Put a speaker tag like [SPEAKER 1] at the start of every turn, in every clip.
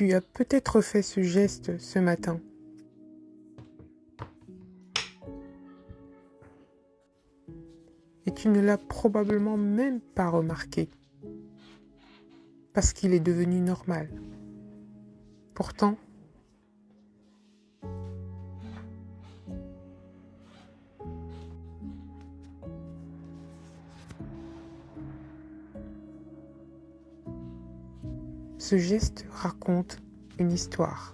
[SPEAKER 1] Tu as peut-être fait ce geste ce matin. Et tu ne l'as probablement même pas remarqué. Parce qu'il est devenu normal. Pourtant, ce geste raconte une histoire.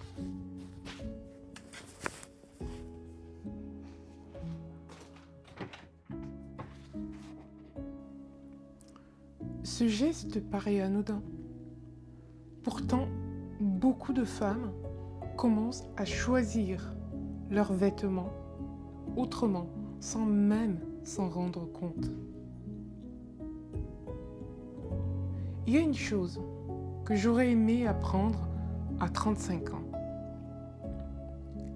[SPEAKER 1] Ce geste paraît anodin. Pourtant, beaucoup de femmes commencent à choisir leurs vêtements autrement, sans même s'en rendre compte. Il y a une chose que j'aurais aimé apprendre à 35 ans.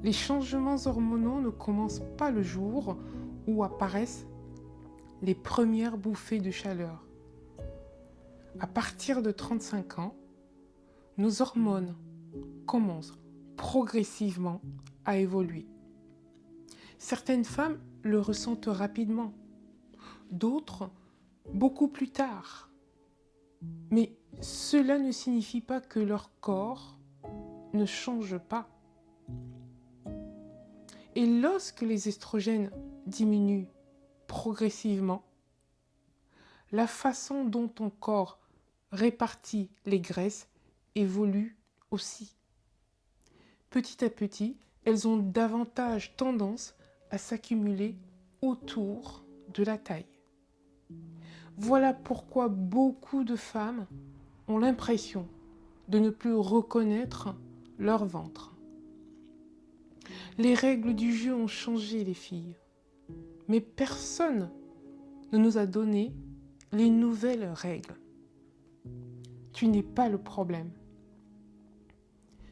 [SPEAKER 1] Les changements hormonaux ne commencent pas le jour où apparaissent les premières bouffées de chaleur. À partir de 35 ans, nos hormones commencent progressivement à évoluer. Certaines femmes le ressentent rapidement, d'autres beaucoup plus tard. Mais cela ne signifie pas que leur corps ne change pas. Et lorsque les estrogènes diminuent progressivement, la façon dont ton corps répartit les graisses évolue aussi. Petit à petit, elles ont davantage tendance à s'accumuler autour de la taille. Voilà pourquoi beaucoup de femmes ont l'impression de ne plus reconnaître leur ventre. Les règles du jeu ont changé, les filles, mais personne ne nous a donné les nouvelles règles. Tu n'es pas le problème.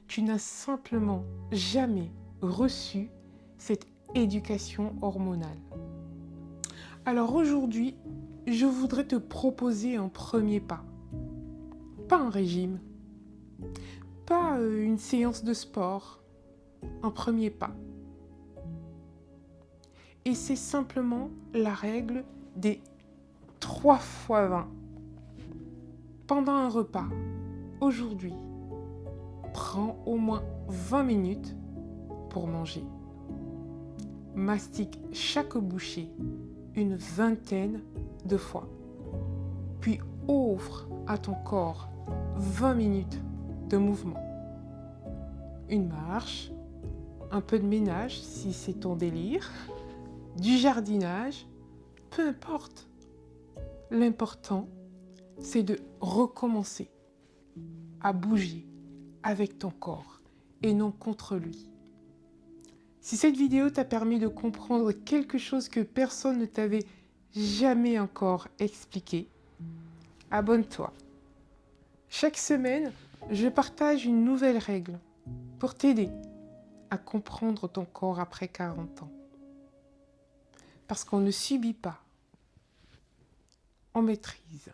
[SPEAKER 1] Tu n'as simplement jamais reçu cette éducation hormonale. Alors aujourd'hui, je voudrais te proposer un premier pas. Pas un régime, pas une séance de sport, un premier pas. Et c'est simplement la règle des 3 fois 20. Pendant un repas, aujourd'hui, prends au moins 20 minutes pour manger. Mastique chaque bouchée une vingtaine de fois. Puis offre à ton corps 20 minutes de mouvement. Une marche, un peu de ménage si c'est ton délire, du jardinage, peu importe. L'important, c'est de recommencer à bouger avec ton corps et non contre lui. Si cette vidéo t'a permis de comprendre quelque chose que personne ne t'avait jamais encore expliqué, abonne-toi. Chaque semaine, je partage une nouvelle règle pour t'aider à comprendre ton corps après 40 ans. Parce qu'on ne subit pas, on maîtrise.